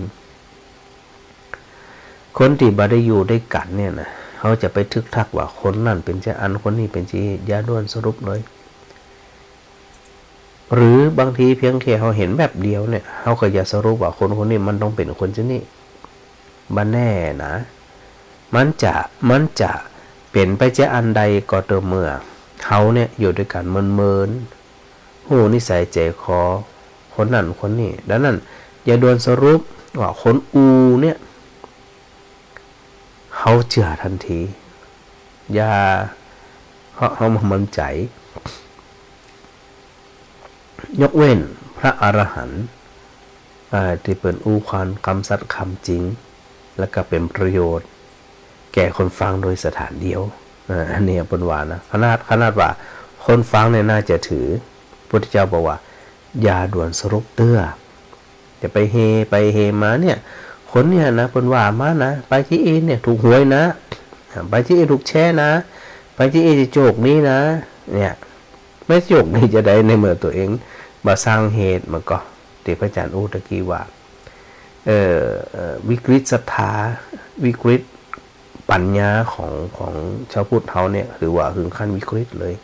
ที่บ่ได้อยู่ได้กันเนี่ยนะเขาจะไปทึกทักว่าคนนั่นเป็นเจ้าอันคนนี้เป็นจีอย่าด่วนสรุปเลยหรือบางทีเพียงแค่เขาเห็นแบบเดียวเนี่ยเขาก็อย่าสรุปว่าคนนี้มันต้องเป็นคนชนิดบันแน่นะมันจะเป็นไปเจ้าอันใดก็เติมเมื่อเขาเนี่ยอยู่ด้วยกันเมินโหนิสัยใจคอคนนั่นคนนี้ดังนั้นอย่าด่วนสรุปว่าคนอูเนี่ยเขาเชื่อทันทีอย่าเขามามั่นใจยกเว้นพระอรหันต์ที่เป็นอูความคำสัตย์คำจริงและก็เป็นประโยชน์แก่คนฟังโดยสถานเดียวอันนี้เป็นว่านะขนาดว่าคนฟังเนี่ยน่าจะถือพุทธเจ้าบอกว่าอย่าด่วนสรุปเตื้อจะไปเฮมาเนี่ยคนเนี่ยนะเป็นว่ามานะไปที่เอเนี่ยถูกหวยนะไปที่เอถูกแช่นะไปที่เอจะโจกนี้นะเนี่ยไม่โจกนี่จะได้ในเมื่อตัวเองมาสร้างเหตุมันก็ที่พระอาจารย์อุตกี้ว่าวิกฤตศรัทธาวิกฤตปัญญาของชาวพุทธเขาเนี่ยหรือว่าถึงขั้นวิกฤตเลย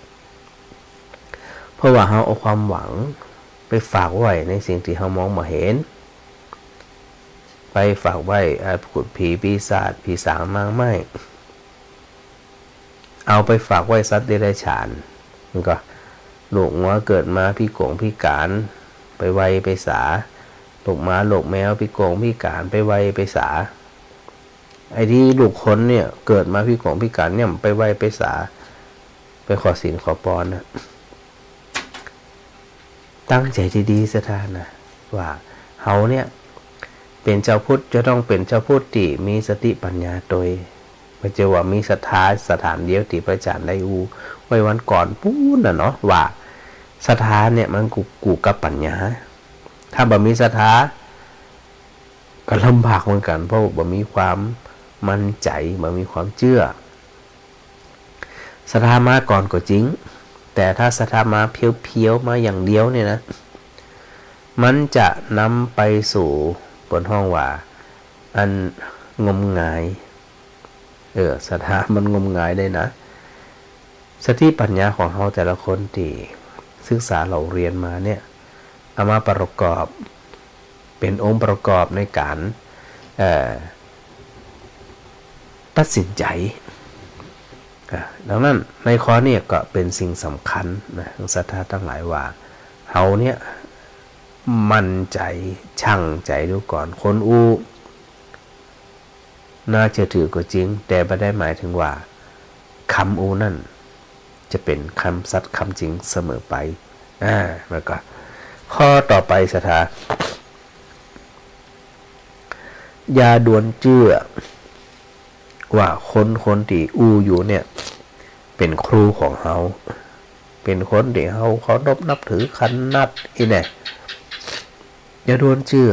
เพราะว่าเขาเอาความหวังไปฝากไว้ในสิ่งที่เขามองมาเห็นไปฝากไว้พูดผีปีศาจผีสางนางไม้เอาไปฝากไว้สัตว์เดรัจฉานมันก็ลูกงัวเกิดมาพี่โกงพี่การไปไวไปสาลูกหมาลูกแมวพี่โกงพี่การไปไวไปสาไอ้ที่ลูกคนเนี่ยเกิดมาพี่โกงพี่การเนี่ยไปไวไปสาไปขอศีลขอพรนะตั้งใจดีๆสถานะว่าเฮาเนี่ยเป็นเจ้าพุทธจะต้องเป็นเจ้าพุทธที่มีสติปัญญาโดยไม่ใช่ว่ามีศรัทธาสถานเดียวที่พระอาจารย์ได้ไว้วันก่อนพูดนะเนาะว่าศรัทธาเนี่ยมันกูกับปัญญาถ้าบ่มีศรัทธาก็ลำบากเหมือนกันเพราะบ่มีความมั่นใจบ่มีความเชื่อศรัทธามาก่อนก็จริงแต่ถ้าศรัทธามาเพียวๆมาอย่างเดียวเนี่ยนะมันจะนำไปสู่บนห้องว่าอันงมงายศรัทธามันงมงายได้นะสติปัญญาของเราแต่ละคนที่ศึกษาเราเรียนมาเนี่ยเอามาประกอบเป็นองค์ประกอบในการตัดสินใจดังนั้นในข้อนี้ก็เป็นสิ่งสำคัญนะศรัทธาทั้งหลายว่าเฮาเนี่ยมั่นใจชั่งใจดูก่อนคนอูน่าจะถือก็จริงแต่ไม่ได้หมายถึงว่าคำอูนั่นจะเป็นคำสัตย์คำจริงเสมอไปแล้วก็ข้อต่อไปศรัทธาอย่าด่วนเชื่อว่าคนที่อูอยู่เนี่ยเป็นครูของเขาเป็นคนที่เขานับถือขันนัดอีเนี่ยอย่าด่วนเชื่อ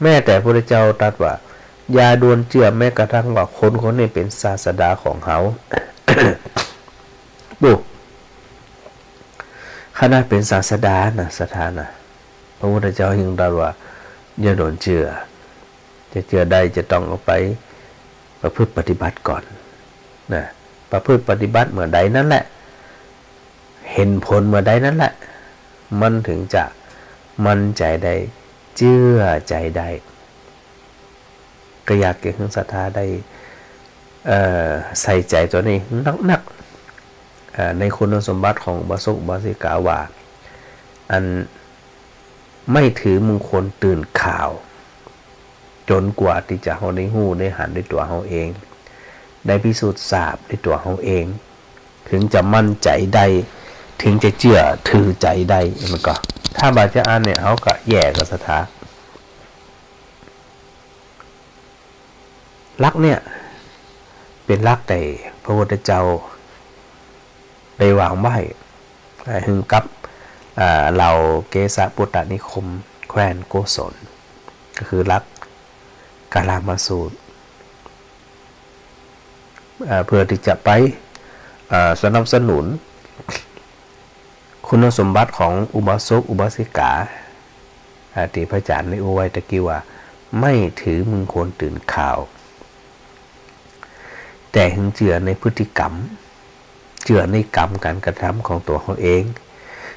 แม้แต่พระเจ้าตรัสว่าอย่าด่วนเชื่อแม้กระทั่งว่าคนนี้เป็นศาสดาของเขา บุขนาดเป็นศาสดานะสถานะพระพุทธเจ้ายังตรัสว่าอย่าด่วนเชื่อจะเชื่อได้จะต้องเอาไปประพฤติปฏิบัติก่อนนะประพฤติปฏิบัติเมื่อใดนั่นแหละเห็นผลเมื่อใดนั่นแหละมันถึงจะมั่นใจได้เชื่อใจได้ ก็อยากเก็บศรัทธาได้ใส่ใจตัวนี้นักในคุณสมบัติของอุบาสกอุบาสิกาว่าอันไม่ถือมงคลตื่นข่าวจนกว่าที่จะเฮาได้ฮู้ได้หันด้วยตัวเฮาเองได้พิสูจน์ทราบด้วยตัวเฮาเองถึงจะมั่นใจได้ถึงจะเชื่อถือใจได้มันก็ถ้าบาจะอ่านเนี่ยเฮาก็แย่กับศรัทธาลักเนี่ยเป็นลักแต่พระพุทธเจ้าได้วางไว้ถึงกับเราเกสะปุตตนิคมแคว้นโกศลก็คือลักกาลามาสูตรเพื่อที่จะไปสนับสนุนคุณสมบัติของอุบาสกอุบาสิกาที่พระอาจารย์ได้อวยตะกี้ว่าไม่ถือมงคลตื่นข่าวแต่หึงเจือในพฤติกรรมเจือในกรรมการกระทำของตัวเขาเอง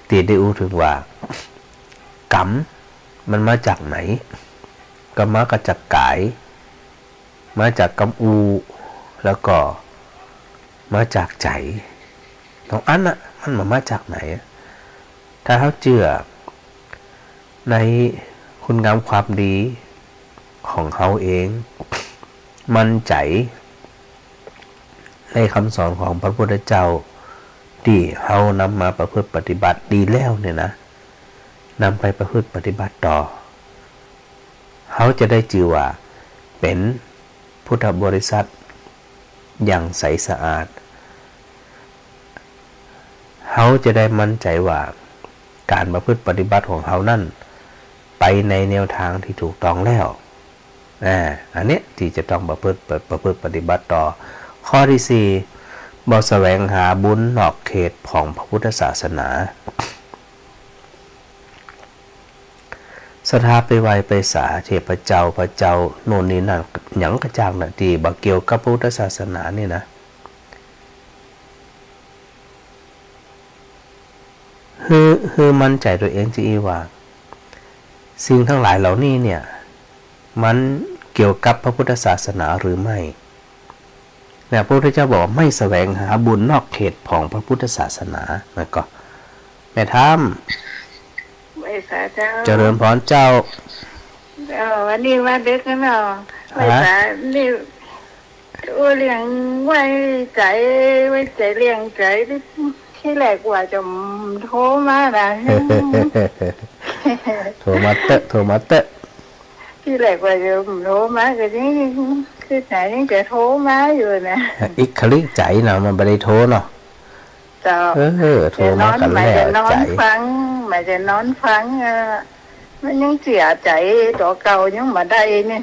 ตีได้อู้ถึงว่ากรรมมันมาจากไหนก็มาจากกายมาจากกำอูแล้วก็มาจากใจตรงอันน่ะมันมาจากไหนถ้าเขาเจือในคุณงามความดีของเขาเองมั่นใจในคำสอนของพระพุทธเจ้าที่เขานำมาประพฤติปฏิบัติดีแล้วเนี่ยนะนำไปประพฤติปฏิบัติต่อเขาจะได้ชื่อว่าเป็นพุทธบริษัทอย่างใสสะอาดเขาจะได้มั่นใจว่าการประพฤติปฏิบัติของเขานั่นไปในแนวทางที่ถูกต้องแล้วอันนี้ที่จะต้องประพฤติปฏิบัติต่อข้อที่4บ่แสวงหาบุญนอกเขตของพระพุทธศาสนาศรัทธาไปไวไปสาเทพเจ้าพระเจ้าโน่นนี่นั่นหยังกระจ่างน่ะที่บ่เกี่ยวกับพุทธศาสนานี่นะคือมั่นใจตัวเองจะอีว่าสิ่งทั้งหลายเหล่านี้เนี่ยมันเกี่ยวกับพระพุทธศาสนาหรือไม่เนี่ยพระพุทธเจ้าบอกไม่แสวงหาบุญนอกเขตของพระพุทธศาสนาแล้วก็แม่ท่ามเจริญพรเจ้าวันนี้ว่าเด็กกันเนาะไว้สานี่เลี้ยงไว้ใจเลี้ยงใจที่แรกว่าจะโทรมานะโทรมาเตะที่แรกว่าจะโทรมาก็ยังคือไหนยังจะโทรมาอยู่นะอีกคลิกใจเนาะมันไม่ได้โทรเนาะโทรมากันแล้วใจมาจะนอนฟังมันยังเสียใจตัวเก่ายังมาได้นี่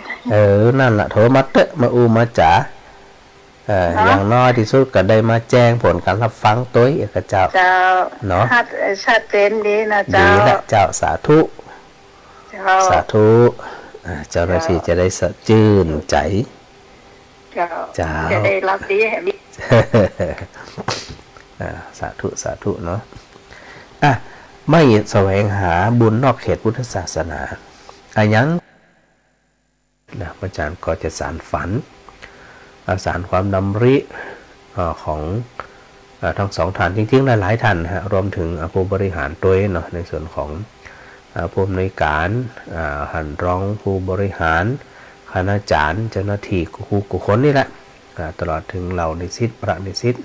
นั่นแหละโทรมาเตะมาอูมาจ๋าอย่างน้อยที่สุดก็ได้มาแจ้งผลการรับฟังตัวเอกเจ้าเนาะชัดเจนดีนะเจ้าดีละเจ้าสาธุเจ้าหน้าที่จะได้สะชื่นใจเจ้าจะได้รับดีสาธุเนาะไม่แสวงหาบุญนอกเขตพุทธศาสนายังนะอาจารย์ก็จะสานฝันสารความดำริของทั้งสองท่านจริงๆหลายๆท่านรวมถึงผู้บริหารตัวเนาะในส่วนของผู้อำนวยการหันรองผู้บริหารคณาจารย์เจ้าหน้าที่ครูกุคนนี่แหละตลอดถึงเหล่านิสิตพระนิสิต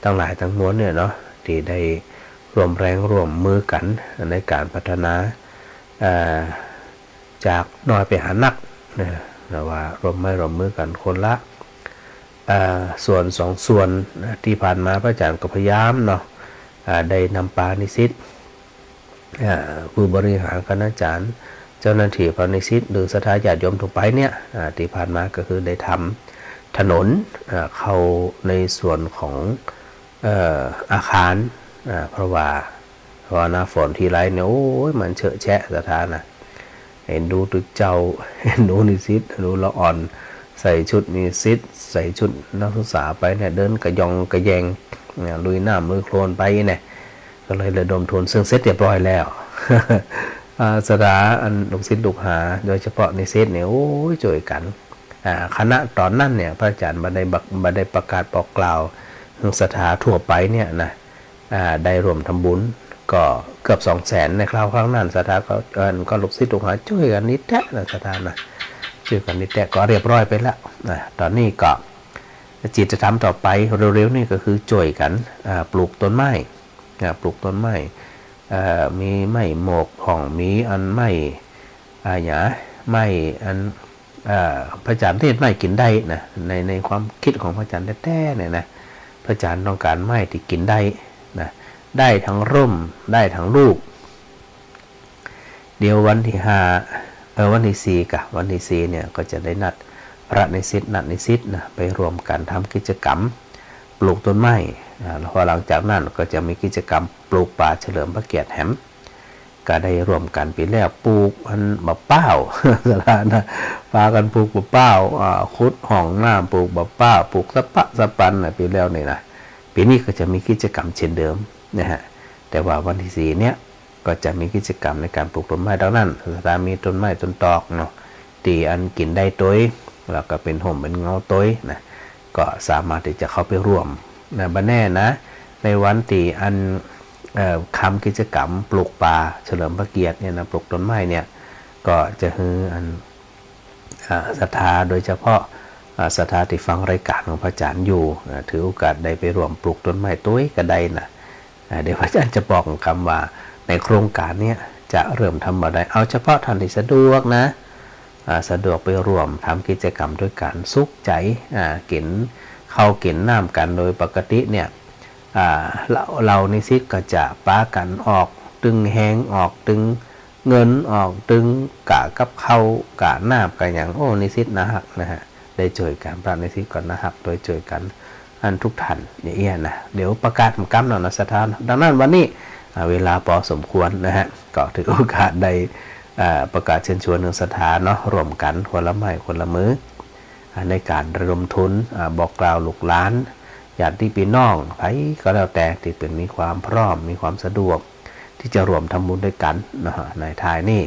ทั้งหลายทั้งมวลเนี่ยเนาะที่ได้ร่วมแรงร่วมมือกันในการพัฒนาจากน้อยไปหานักนะว่ารวมมือกันคนละส่วน2ส่วนที่ผ่านมาพระอาจารย์ก็พยายามเนาะได้นำปานิสิตผู้บริหารคณาจารย์เจ้าหน้าที่พระนิสิตหรือศรัทธาญาติโยมทั่วไปเนี่ยที่ผ่านมาก็คือได้ทำถนนเข้าในส่วนของอาคารเพราะว่าหน้าฝนทีไรเนี่ยโอ้ยมันเฉอะแฉะศรัทธานะเห็นดูตึกเจ้าเห็นดูนิสิตดูละอ่อนใส่ชุดนิสิตใส่ชุดนักศึกษาไปเนี่ยเดินกระยองกระแยงลุยน้ำลุยโคลนไปเนี่ยก็เลยระดมทุนซึ่งเสร็จเรียบร้อยแล้วสถาอันลูกศิษย์ลูกหาโดยเฉพาะนิสิตเนี่ยโอ้ยช่วยกัน คณะตอนนั้นเนี่ยพระอาจารย์มาได้ประกาศบอกกล่าวศรัทธาทั่วไปเนี่ยนะได้รวมทำบุญก็เกือบ200,000ในคราวครั้งนั้นศรัทธาก็ลูกศิษย์ลูกหาช่วยกันนิดแท้นะศรัทธานะช่วยกันนิดแท้ก็เรียบร้อยไปแล้วตอนนี้ก็จิตจะทำต่อไปเร็วๆนี่ก็คือช่วยกันปลูกต้นไม้ปลูกต้นไม้มีไม้โมกของมีอันไม้ไม้อันพระอาจารย์เทศไม่กินได้นะในความคิดของพระอาจารย์แท้ๆเนี่ยนะพระอาจารย์ต้องการไม้ที่กินได้นะได้ทั้งร่มได้ทั้งลูกเดี๋ยววันที่วันที่4กับวันที่4เนี่ยก็จะได้นัดพระนิสิตนะไปรวมกันทำกิจกรรมปลูกต้นไม้แล้วพอหลังจากนั้นก็จะมีกิจกรรมปลูกป่าเฉลิมพระเกียรติแหมก็ได้รวมกันปีแล้วปลูกมันบะเป้าสถานะพากันปลูกบะเป้าขุดห้องน้ำปลูกบะเป้าปลูกสะปันปีแล้วนี่นะปีนี้ก็จะมีกิจกรรมเช่นเดิมนะฮะแต่ว่าวันที่4เนี่ยก็จะมีกิจกรรมในการปลูกต้นไม้ดังนั้นสถานมีต้นไม้ต้นตอกเนาะตีอันกินได้ตัวแล้วก็เป็นห่มเป็นเงาตัวนะก็สามารถที่จะเข้าไปร่วมนะบ้านแน่นะในวันตีอันคำกิจกรรมปลูกป่าเฉลิมพระเกียรติเนี่ยนะปลูกต้นไม้เนี่ยก็จะฮืออันศรัทธาโดยเฉพาะศรัทธาที่ฟังรายการของพระอาจารย์อยู่ถือโอกาสได้ไปร่วมปลูกต้นไม้ตัวก็ได้นะเดี๋ยวพระอาจารย์จะบอกคำว่าในโครงการนี้จะเริ่มทำอะไรเอาเฉพาะท่านที่สะดวกนะสะดวกไปร่วมทำกิจกรรมด้วยการสุขใจกินข้าวกินน้ำกันโดยปกติเนี่ยเรานิสิตก็จะป้ากันออกตึงแหงออกตึงเงินออกตึงกะกับเข้ากะน้ำกันอย่างนิสิตนะฮักนะฮะได้เจอกันพระนิสิตก่อนนะฮักโดยเจอกันอันทุกท่านอย่างเงี้ยนะเดี๋ยวประกาศกำหนดสถานดังนั้นวันนี้เวลาพอสมควรนะฮะก็ถือโอกาสได้ประกาศเชิญชวนหนึ่งสถานเนาะรวมกันคนละไม้คนละมือในการระดมทุนบอกกล่าวลูกหลานญาติพี่น้องใครก็แล้วแต่ที่เป็นมีความพร้อมมีความสะดวกที่จะรวมทำบุญด้วยกันนะฮะในท้ายนี้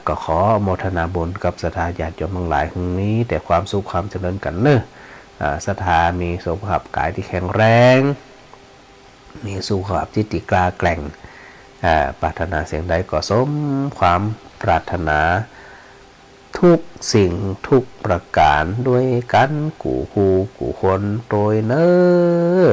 ก็ขอโมทนาบุญกับศรัทธาญาติโยมทั้งหลายทั้งนี้แต่ความสุขความเจริญกันเนอะศรัทธามีสุขภาพกายที่แข็งแรงมีสุขภาพจิตกล้าแกร่งปรารถนาเสียงใดก็สมความปรารถนาทุกสิ่งทุกประการด้วยกันกูคนโดยเนอ